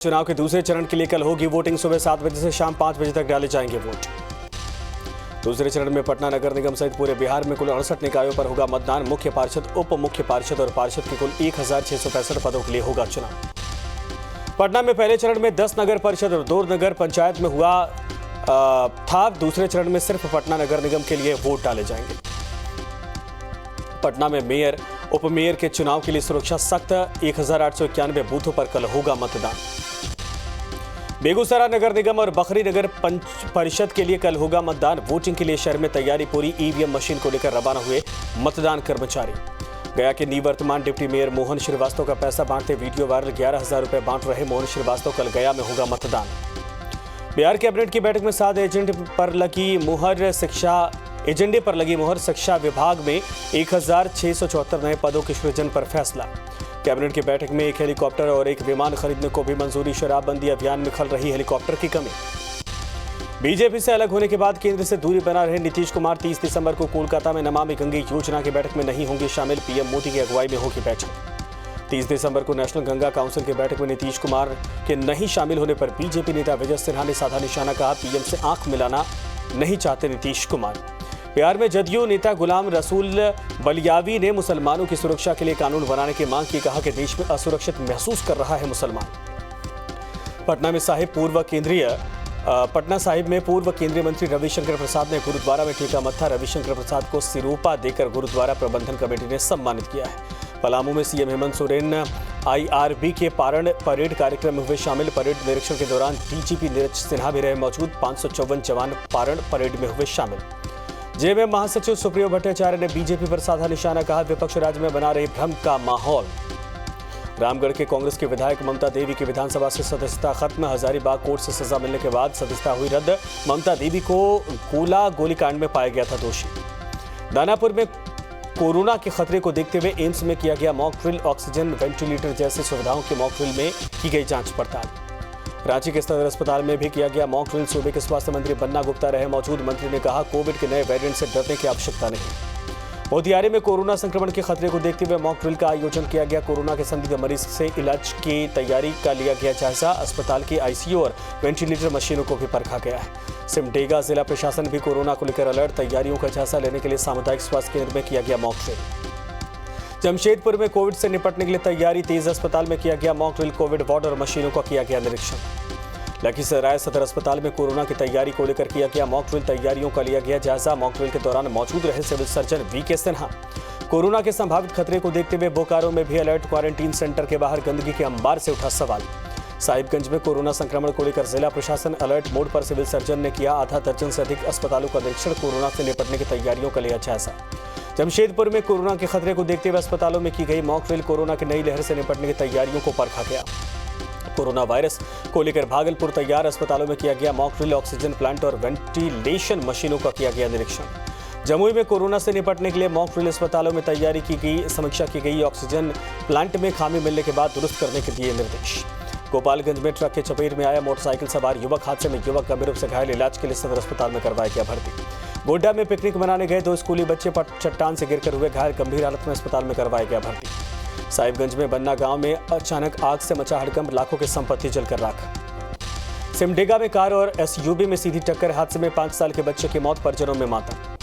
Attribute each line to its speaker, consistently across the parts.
Speaker 1: चुनाव के दूसरे चरण के लिए कल होगी वोटिंग। सुबह 7 बजे से शाम 5 बजे तक डाले जाएंगे वोट। दूसरे चरण में पटना नगर निगम सहित पूरे बिहार में कुल 68 निकायों पर होगा मतदान। मुख्य पार्षद, उप मुख्य पार्षद और पार्षद के कुल 1665 पदों के लिए होगा चुनाव। पटना में पहले चरण में 10 नगर परिषद और 2 नगर पंचायत में हुआ था। दूसरे चरण में सिर्फ पटना नगर निगम के लिए वोट डाले जाएंगे। पटना में मेयर, उप मेयर के चुनाव के लिए सुरक्षा सख्त। 1891 बूथों पर कल होगा मतदान। बेगूसराय नगर निगम और बखरी नगर परिषद के लिए कल होगा मतदान। वोटिंग के लिए शहर में तैयारी पूरी। ईवीएम मशीन को लेकर रवाना हुए मतदान कर्मचारी। गया के निवर्तमान डिप्टी मेयर मोहन श्रीवास्तव का पैसा बांटते वीडियो वायरल। 11,000 रुपए बांट रहे मोहन श्रीवास्तव। कल गया में होगा मतदान। बिहार कैबिनेट की बैठक में 7 एजेंडे पर लगी मोहर। शिक्षा विभाग में 1674 नए पदों के सृजन पर फैसला। कैबिनेट की बैठक में 1 हेलीकॉप्टर और 1 विमान खरीदने को भी मंजूरी। शराबबंदी अभियान में खल रही हेलीकॉप्टर की कमी। बीजेपी से अलग होने के बाद केंद्र से दूरी बना रहे नीतीश कुमार 30 दिसंबर को कोलकाता में नमामि गंगे योजना की बैठक में नहीं होंगे शामिल। पीएम मोदी की अगुवाई में होगी बैठक। 30 दिसंबर को नेशनल गंगा काउंसिल की बैठक में नीतीश कुमार के नहीं शामिल होने पर बीजेपी नेता विजय सिन्हा ने साधा निशाना। कहा, पीएम से आंख मिलाना नहीं चाहते नीतीश कुमार। बिहार में जदयू नेता गुलाम रसूल बलियावी ने मुसलमानों की सुरक्षा के लिए कानून बनाने की मांग की। कहा कि देश में असुरक्षित महसूस कर रहा है मुसलमान। पटना साहिब में पूर्व केंद्रीय मंत्री रविशंकर प्रसाद ने गुरुद्वारा में टेका मत्था। रविशंकर प्रसाद को सिरोपा देकर गुरुद्वारा प्रबंधन कमेटी ने सम्मानित किया है। पलामू में सीएम हेमंत सोरेन आईआरबी के परेड कार्यक्रम में हुए शामिल। परेड निरीक्षण के दौरान डीजीपी नीरज सिन्हा भी रहे मौजूद। 554 जवान परेड में हुए शामिल। जेएमएम महासचिव सुप्रियो भट्टाचार्य ने बीजेपी पर साधा निशाना। कहा, विपक्ष राज्य में बना रही भ्रम का माहौल। रामगढ़ के कांग्रेस के विधायक ममता देवी की विधानसभा से सदस्यता खत्म। हजारीबाग कोर्ट से सजा मिलने के बाद सदस्यता हुई रद्द। ममता देवी को गोलीकांड में पाया गया था दोषी। दानापुर में कोरोना के खतरे को देखते हुए एम्स में किया गया मॉक ड्रिल। ऑक्सीजन, वेंटिलेटर जैसी सुविधाओं के मॉक ड्रिल में की गई जांच पड़ताल। रांची के सदर अस्पताल में भी किया गया मॉक ड्रिल। सूबे के स्वास्थ्य मंत्री बन्ना गुप्ता रहे मौजूद। मंत्री ने कहा, कोविड के नए वेरिएंट से डरने की आवश्यकता नहीं। मोतिहारी में कोरोना संक्रमण के खतरे को देखते हुए मॉक ड्रिल का आयोजन किया गया। कोरोना के संदिग्ध मरीज से इलाज की तैयारी का लिया गया जायजा। अस्पताल की आईसीयू और वेंटिलेटर मशीनों को भी परखा गया है। सिमडेगा जिला प्रशासन भी कोरोना को लेकर अलर्ट। तैयारियों का जायजा लेने के लिए सामुदायिक स्वास्थ्य केंद्र में किया गया मॉक ड्रिल। जमशेदपुर में कोविड से निपटने के लिए तैयारी तेज। अस्पताल में किया गया मॉक ड्रिल। कोविड वार्ड और मशीनों का किया गया निरीक्षण। लखीसराय सदर अस्पताल में कोरोना की तैयारी को लेकर किया गया मॉक ड्रिल। तैयारियों का लिया गया जायजा। मॉक ड्रिल के दौरान मौजूद रहे civil surgeon VK Sinha. Corona के संभावित खतरे को देखते हुए बोकारो में भी अलर्ट। क्वारंटीन सेंटर के बाहर गंदगी के अंबार से उठा सवाल। साहिबगंज में कोरोना संक्रमण को लेकर जिला प्रशासन अलर्ट मोड पर। सिविल सर्जन ने किया आधा दर्जन से अधिक अस्पतालों का निरीक्षण। कोरोना से निपटने की तैयारियों का लिया जायजा। जमशेदपुर में कोरोना के खतरे को देखते हुए अस्पतालों में की गई मॉक ड्रिल। कोरोना की नई लहर से निपटने की तैयारियों को परखा गया। कोरोना वायरस को लेकर भागलपुर तैयार। अस्पतालों में किया गया मॉक ड्रिल। ऑक्सीजन प्लांट और वेंटिलेशन मशीनों का किया गया निरीक्षण। जमुई में कोरोना से निपटने के लिए मॉक ड्रिल। अस्पतालों में तैयारी की गई, समीक्षा की गई। ऑक्सीजन प्लांट में खामी मिलने के बाद दुरुस्त करने के दिए निर्देश। गोपालगंज में ट्रक के चपेट में आया मोटरसाइकिल सवार युवक। हादसे में युवक गंभीर रूप से घायल। इलाज के लिए सदर अस्पताल में करवाया गया भर्ती। गोड्डा में पिकनिक मनाने गए 2 स्कूली बच्चे चट्टान से गिरकर हुए घायल। गंभीर हालत में अस्पताल में करवाया गया भर्ती। साहिबगंज में बन्ना गांव में अचानक आग से मचा हड़कंप। लाखों की संपत्ति जलकर राख। सिमडेगा में कार और एसयूवी में सीधी टक्कर। हादसे में 5 साल के बच्चे की मौत, परिजनों में मातम।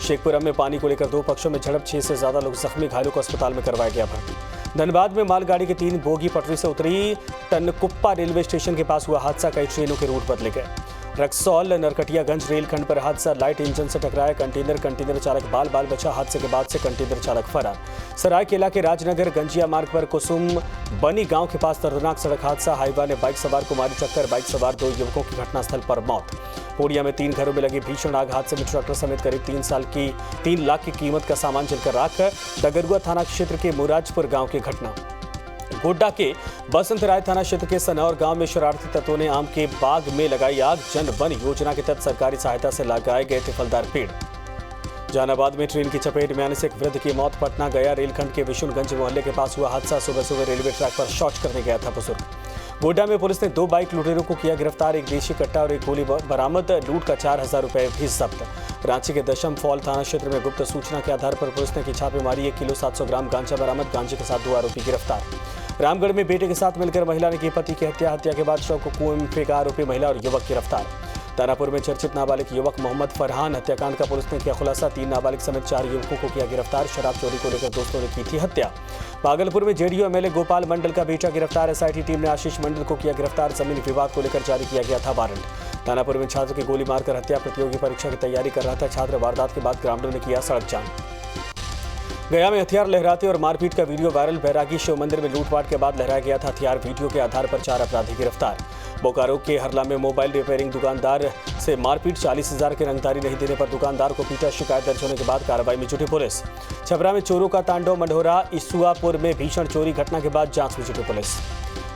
Speaker 1: शेखपुरा में पानी को लेकर 2 पक्षों में झड़प। 6 से ज्यादा लोग जख्मी। घायलों को अस्पताल में करवाया गया भर्ती। धनबाद में मालगाड़ी की 3 बोगी पटरी से उतरी। टनकुप्पा रेलवे स्टेशन के पास हुआ हादसा। कई ट्रेनों के रूट बदले गए। रक्सौल नरकटियागंज रेलखंड पर हादसा। लाइट इंजन से टकराया कंटेनर चालक बाल बचा। हादसे के बाद से कंटेनर चालक फरार। सरायकेला के राजनगर गंजिया मार्ग पर कुसुम बनी गांव के पास दर्दनाक सड़क हादसा। हाईवा ने बाइक सवार को मारी टक्कर। बाइक सवार 2 युवकों की घटनास्थल पर मौत। पूर्णिया में 3 घरों में लगी भीषण आग। हादसे में ट्रैक्टर समेत करीब 3 लाख की कीमत का सामान जलकर राख। डगरुआ थाना क्षेत्र के मुराजपुर गांव की घटना। गोड्डा के बसंतराय थाना क्षेत्र के सनौर गांव में शरारती तत्वों ने आम के बाग में लगाई आग। जन वन योजना के तहत सरकारी सहायता से लगाए गए थे फलदार पेड़। जहानाबाद में ट्रेन की चपेट में आने से एक वृद्ध की मौत। पटना गया रेलखंड के विशुनगंज मोहल्ले के पास हुआ हादसा। सुबह रेलवे ट्रैक पर शौच करने गया था बुजुर्ग। गोड्डा में पुलिस ने 2 बाइक लुटेरों को किया गिरफ्तार। 1 देशी कट्टा और 1 गोली बरामद। लूट का 4,000 रुपए भी जब्त। रांची के दशम फॉल थाना क्षेत्र में गुप्त सूचना के आधार पर पुलिस ने की छापेमारी। 1 किलो 700 ग्राम गांजा बरामद। गांजे के साथ 2 आरोपी गिरफ्तार। रामगढ़ में बेटे के साथ मिलकर महिला ने की पति की हत्या के बाद शव को कुएं में फेंका, आरोपी महिला और युवक गिरफ्तार। दानापुर में चर्चित नाबालिग युवक मोहम्मद फरहान हत्याकांड का पुलिस ने किया खुलासा, 3 नाबालिग समेत 4 युवकों को किया गिरफ्तार। शराब चोरी को लेकर दोस्तों ने की थी हत्या। भागलपुर में जेडीयू एमएलए गोपाल मंडल का बेटा गिरफ्तार, एसआईटी टीम ने आशीष मंडल को किया गिरफ्तार। जमीन विवाद को लेकर जारी किया गया था वारंट। दानापुर में छात्र की गोली मारकर हत्या, प्रतियोगी परीक्षा की तैयारी कर रहा था छात्र, वारदात के बाद ग्रामीणों ने किया सड़क जाम। गया में हथियार लहराते और मारपीट का वीडियो वायरल, बैरागी शिव मंदिर में लूटपाट के बाद लहराया गया था हथियार, वीडियो के आधार पर 4 अपराधी गिरफ्तार। बोकारो के हरला में मोबाइल रिपेयरिंग दुकानदार से मारपीट, 40,000 की रंगदारी नहीं देने पर दुकानदार को पीटा, शिकायत दर्ज होने के बाद कार्रवाई में जुटी पुलिस। छपरा में चोरों का तांडव, मंढोरा इसुआपुर में भीषण चोरी, घटना के बाद जांच में जुटी पुलिस।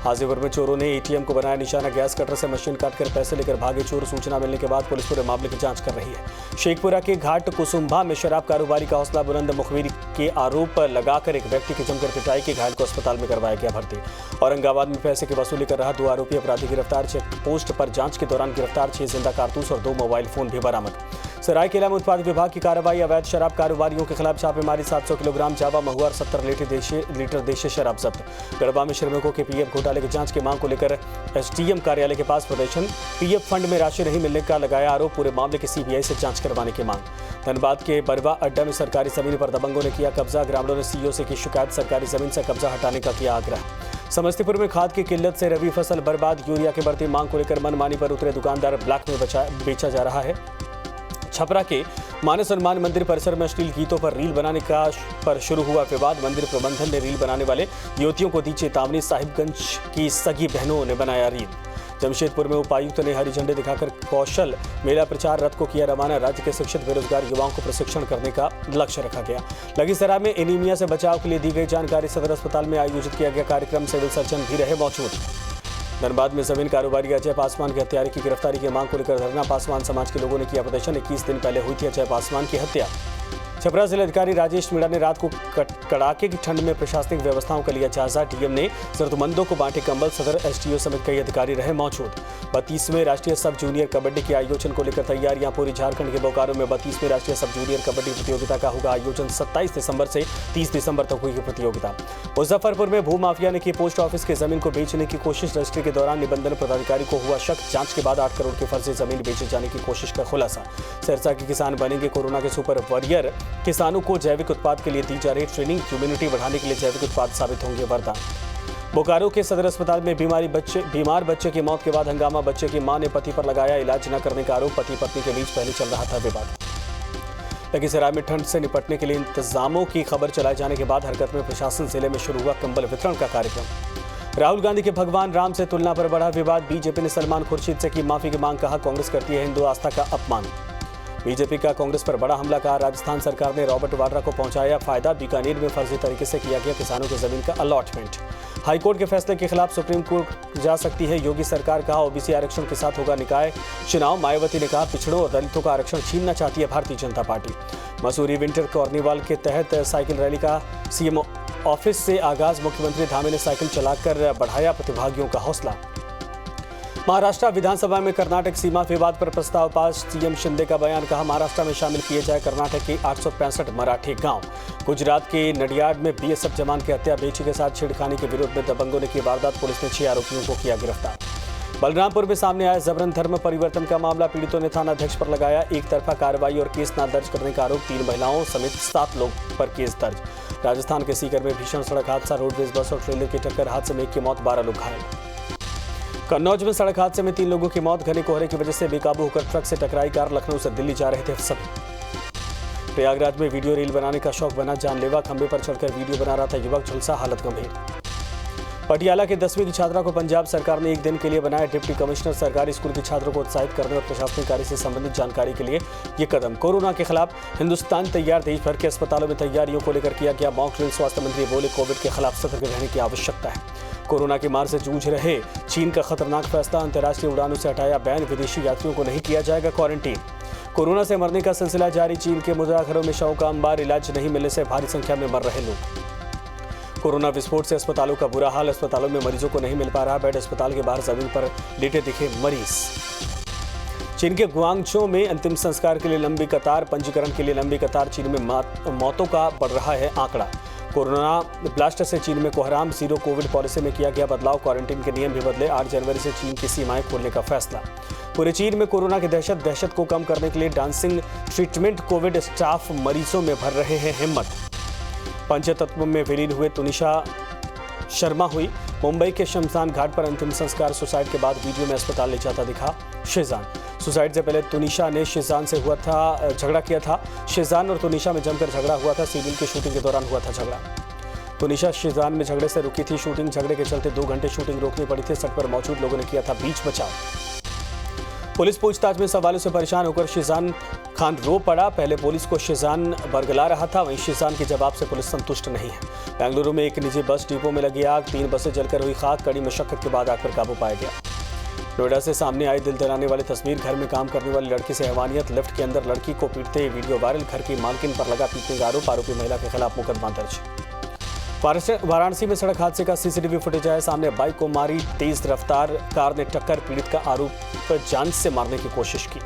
Speaker 1: हाजीपुर में चोरों ने एटीएम को बनाया निशाना, गैस कटर से मशीन काटकर पैसे लेकर भागे चोर, सूचना मिलने के बाद पुलिस पूरे मामले की जांच कर रही है। शेखपुरा के घाट कुसुम्भा में शराब कारोबारी का हौसला बुलंद, मुखबिर के आरोप लगाकर एक व्यक्ति की जमकर पिटाई की, घायल को अस्पताल में करवाया गया भर्ती। औरंगाबाद में पैसे की वसूली कर रहा 2 आरोपी अपराधी गिरफ्तार, चेक पोस्ट पर जांच के दौरान गिरफ्तार, 6 जिंदा कारतूस और 2 मोबाइल फोन भी बरामद। सरायकेला में उत्पाद विभाग की कार्रवाई, अवैध शराब कारोबारियों के खिलाफ छापेमारी, 700 किलोग्राम जावा महुआ और 70 लीटर देशी शराब जब्त। गढ़वा में श्रमिकों के पीएफ घोटाले की जांच की मांग को लेकर एसडीएम कार्यालय के पास प्रदर्शन, पीएफ फंड में राशि नहीं मिलने का लगाया आरोप, पूरे मामले की सीबीआई से जांच करवाने की मांग। धनबाद के बरवा अड्डा में सरकारी जमीन पर दबंगों ने किया कब्जा, ग्रामीणों ने सीईओ से की शिकायत, सरकारी जमीन से कब्जा हटाने का किया आग्रह। समस्तीपुर में खाद की किल्लत से रबी फसल बर्बाद, यूरिया की बढ़ती मांग को लेकर मनमानी पर उतरे दुकानदार, ब्लैक में बेचा जा रहा है। छपरा के मानस हनुमान मंदिर परिसर में अश्लील गीतों पर रील बनाने पर शुरू हुआ विवाद, मंदिर प्रबंधन ने रील बनाने वाले युवतियों को दी चेतावनी, साहिबगंज की सगी बहनों ने बनाया रील। जमशेदपुर में उपायुक्त ने हरी झंडे दिखाकर कौशल मेला प्रचार रथ को किया रवाना, राज्य के शिक्षित बेरोजगार युवाओं को प्रशिक्षण करने का लक्ष्य रखा गया। लखीसराय में एनीमिया से बचाव के लिए दी गई जानकारी, सदर अस्पताल में आयोजित किया गया कार्यक्रम, सिविल सर्जन भी रहे मौजूद। धनबाद में जमीन कारोबारी अजय पासवान की हत्यारे की गिरफ्तारी की मांग को लेकर धरना, पासवान समाज के लोगों ने किया प्रदर्शन, 21 दिन पहले हुई थी अजय पासवान की हत्या। छपरा जिलाधिकारी राजेश मीणा ने रात को कड़ाके की ठंड में प्रशासनिक व्यवस्थाओं का लिया जायजा, डीएम ने जरूरतमंदों को बांटे कंबल, सदर एसडीओ समेत कई अधिकारी रहे मौजूद। 32वें राष्ट्रीय सब जूनियर कबड्डी के आयोजन को लेकर तैयारियां पूरी, झारखंड के बोकारो में 32वें राष्ट्रीय सब जूनियर कबड्डी प्रतियोगिता का होगा आयोजन, 27 दिसंबर से 30 दिसंबर तक हुई प्रतियोगिता। मुजफ्फरपुर में भूमाफिया ने की पोस्ट ऑफिस की जमीन को बेचने की कोशिश, रजिस्ट्री के दौरान निबंधन पदाधिकारी को हुआ शक, जांच के बाद 8 करोड़ की फर्जी जमीन बेचे जाने की कोशिश का खुलासा। सिरसा के किसान बनेंगे कोरोना के सुपर वॉरियर, किसानों को जैविक उत्पाद के लिए दी जा रही ट्रेनिंग, इम्यूनिटी बढ़ाने के लिए जैविक उत्पाद साबित होंगे वरदान। बोकारो के सदर अस्पताल में बीमार बच्चे की मौत के बाद हंगामा, बच्चे की मां ने पति पर लगाया इलाज न करने का आरोप, पति पत्नी के बीच पहले चल रहा था विवाद। लखीसराय में ठंड से निपटने के लिए इंतजामों की खबर चलाए जाने के बाद हरकत में प्रशासन, जिले में शुरू हुआ कंबल वितरण का कार्यक्रम। राहुल गांधी के भगवान राम से तुलना पर बढ़ा विवाद, बीजेपी ने सलमान खुर्शीद से की माफी की मांग, कहा कांग्रेस करती है हिंदू आस्था का अपमान। बीजेपी का कांग्रेस पर बड़ा हमला, कहा राजस्थान सरकार ने रॉबर्ट वाड्रा को पहुंचाया फायदा, बीकानेर में फर्जी तरीके से किया गया किसानों की जमीन का अलॉटमेंट। हाईकोर्ट के फैसले के खिलाफ सुप्रीम कोर्ट जा सकती है योगी सरकार, कहा ओबीसी आरक्षण के साथ होगा निकाय चुनाव। मायावती ने कहा पिछड़ों और दलितों का आरक्षण छीनना चाहती है Bharatiya Janata party. Mussoorie winter carnival के तहत साइकिल रैली का सीएम ऑफिस से आगाज, मुख्यमंत्री धामी ने साइकिल चलाकर बढ़ाया प्रतिभागियों का हौसला। महाराष्ट्र विधानसभा में कर्नाटक सीमा विवाद पर प्रस्ताव पास, सीएम शिंदे का बयान, कहा महाराष्ट्र में शामिल किए जाए कर्नाटक के 865 मराठी गांव। गुजरात के नडियाड में बीएसएफ जवान की हत्या, बेटी के साथ छेड़खानी के विरोध में दबंगों ने की वारदात, पुलिस ने 6 आरोपियों को किया गिरफ्तार। बलरामपुर में सामने आया जबरन धर्म परिवर्तन का मामला, पीड़ितों ने थाना अध्यक्ष पर लगाया एक तरफा कार्रवाई और केस न दर्ज करने का आरोप, 3 महिलाओं समेत 7 लोग पर केस दर्ज। राजस्थान के सीकर में भीषण सड़क हादसा, रोडवेज बस और ट्रेलर की टक्कर, हादसे में 1 की मौत, 12 लोग घायल। कन्नौज में सड़क हादसे में 3 लोगों की मौत, घने कोहरे की वजह से बेकाबू होकर ट्रक से टकराई कार, लखनऊ से दिल्ली जा रहे थे सभी। प्रयागराज में वीडियो रील बनाने का शौक बना जानलेवा, खंबे पर चढ़कर वीडियो बना रहा था युवक, झुलसा, हालत गंभीर। पटियाला के 10वीं की छात्रा को पंजाब सरकार ने 1 दिन के लिए बनाया डिप्टी कमिश्नर, सरकारी स्कूल के छात्रों को उत्साहित करने और प्रशासनिक कार्य से संबंधित जानकारी के लिए ये कदम। कोरोना के खिलाफ हिंदुस्तान तैयार, देश भर के अस्पतालों में तैयारियों को लेकर किया गया मॉक ड्रिल, स्वास्थ्य मंत्री बोले कोविड के खिलाफ सतर्क रहने की आवश्यकता है। कोरोना की मार से जूझ रहे चीन का खतरनाक फैसला, अंतर्राष्ट्रीय उड़ानों से हटाया बैन, विदेशी यात्रियों को नहीं किया जाएगा क्वारंटीन। कोरोना से मरने का सिलसिला जारी, चीन के मुर्दाघरों में शवों का अंबार, इलाज नहीं मिलने से भारी संख्या में मर रहे लोग। कोरोना विस्फोट से अस्पतालों का बुरा हाल, अस्पतालों में मरीजों को नहीं मिल पा रहा बेड, अस्पताल के बाहर जमीन पर लेटे दिखे मरीज। चीन के गुआंगझो में अंतिम संस्कार के लिए लंबी कतार, पंजीकरण के लिए लंबी कतार, चीन में मौतों का बढ़ रहा है आंकड़ा। कोरोना ब्लास्ट से चीन में कोहराम, जीरो कोविड पॉलिसी में किया गया बदलाव, क्वारंटीन के नियम भी बदले, 8 जनवरी से चीन की सीमाएं खोलने का फैसला। पूरे चीन में कोरोना की दहशत को कम करने के लिए डांसिंग ट्रीटमेंट कोविड स्टाफ मरीजों में भर रहे हैं हिम्मत। पंचतत्व में विलीन हुए तुनिशा शर्मा हुई। मुंबई के शमशान घाट पर अंतिम संस्कार। सुसाइड के बाद वीडियो में अस्पताल ले जाता दिखा शेजान। सुसाइड से पहले तुनिशा ने शेजान से झगड़ा किया था। शेजान और तुनिशा में जमकर झगड़ा हुआ था। सीरियल की शूटिंग के दौरान हुआ था झगड़ा। तुनिशा शेजान में झगड़े से रुकी थी शूटिंग। झगड़े के चलते 2 घंटे शूटिंग रोकनी पड़ी थी। सेट पर मौजूद लोगों ने किया था बीच बचाव। पुलिस पूछताछ में सवालों से परेशान होकर शेजान खान रो पड़ा। पहले पुलिस को शेजान बरगला रहा था, वहीं शेजान के जवाब से पुलिस संतुष्ट नहीं है। बेंगलुरु में एक निजी बस डिपो में लगी आग, 3 बसें जलकर हुई खाक। कड़ी मशक्कत के बाद आग पर काबू पाया गया। नोएडा से सामने आई दिल दहलाने वाली तस्वीर। घर में काम करने वाली लड़की से हैवानियत। लिफ्ट के अंदर लड़की को पीटते हुए वीडियो वायरल। घर की मालकिन पर लगा पीटने का आरोप। आरोपी महिला के खिलाफ मुकदमा दर्ज। वाराणसी में सड़क हादसे का सीसीटीवी फुटेज आया सामने। बाइक को मारी तेज रफ्तार कार ने टक्कर। पीड़ित का आरोप जान से मारने की कोशिश की।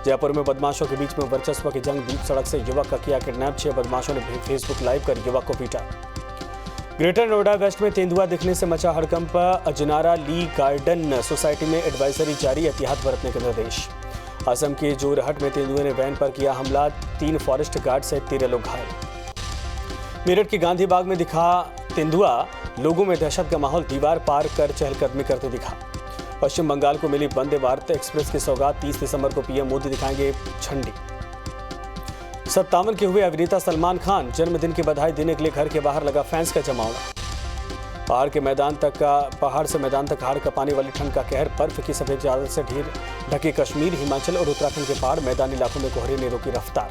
Speaker 1: जयपुर में बदमाशों के बीच में वर्चस्व की जंग। बीच सड़क से युवक का किया किडनैप। 6 बदमाशों ने फेसबुक लाइव कर युवक को पीटा। ग्रेटर नोएडा वेस्ट में तेंदुआ दिखने से मचा हड़कंप। अजनारा ली गार्डन सोसाइटी में एडवाइजरी जारी, एहतियात बरतने के निर्देश। असम के जोरहट में तेंदुए ने वैन पर किया हमला। 3 फॉरेस्ट गार्ड सहित 13 लोग घायल। मेरठ के गांधी बाग में दिखा तेंदुआ। लोगों में दहशत का माहौल। दीवार पार कर चहलकदमी करते दिखा। पश्चिम बंगाल को मिली वंदे भारत एक्सप्रेस की सौगात। 30 दिसंबर को पीएम मोदी दिखाएंगे झंडी। 57 के हुए अभिनेता सलमान खान। जन्मदिन की बधाई देने के लिए घर के बाहर लगा फैंस का जमावड़ा। पहाड़ से मैदान तक हाड़ कपाने वाली ठंड का कहर। बर्फ की सफेद चादर से ढके कश्मीर, हिमाचल और उत्तराखंड के पहाड़। मैदानी इलाकों में कोहरे ने रोकी रफ्तार।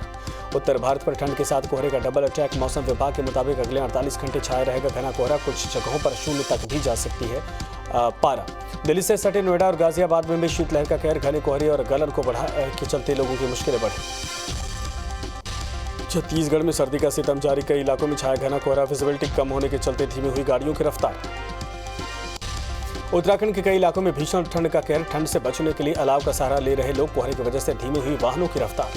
Speaker 1: उत्तर भारत पर ठंड के साथ कोहरे का डबल अटैक। मौसम विभाग के मुताबिक अगले 48 घंटे छाया रहेगा घना कोहरा। कुछ जगहों पर 0 तक भी जा सकती है पारा। दिल्ली से सटे नोएडा और गाजियाबाद में भी शीतलहर का कहर। घने कोहरे और गलन को के चलते लोगों की मुश्किलें बढ़ी। छत्तीसगढ़ में सर्दी का सितम जारी। कई इलाकों में छाया घना कोहरा। विजिबिलिटी कम होने के चलते धीमी हुई गाड़ियों की रफ्तार। उत्तराखंड के कई इलाकों में भीषण ठंड का कहर। ठंड से बचने के लिए अलाव का सहारा ले रहे लोग। कोहरे की वजह से धीमी हुई वाहनों की रफ्तार।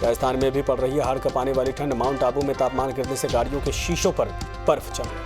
Speaker 1: राजस्थान में भी पड़ रही है हाड़ कपाने वाली ठंड। माउंट आबू में तापमान गिरने से गाड़ियों के शीशों पर बर्फ जमी।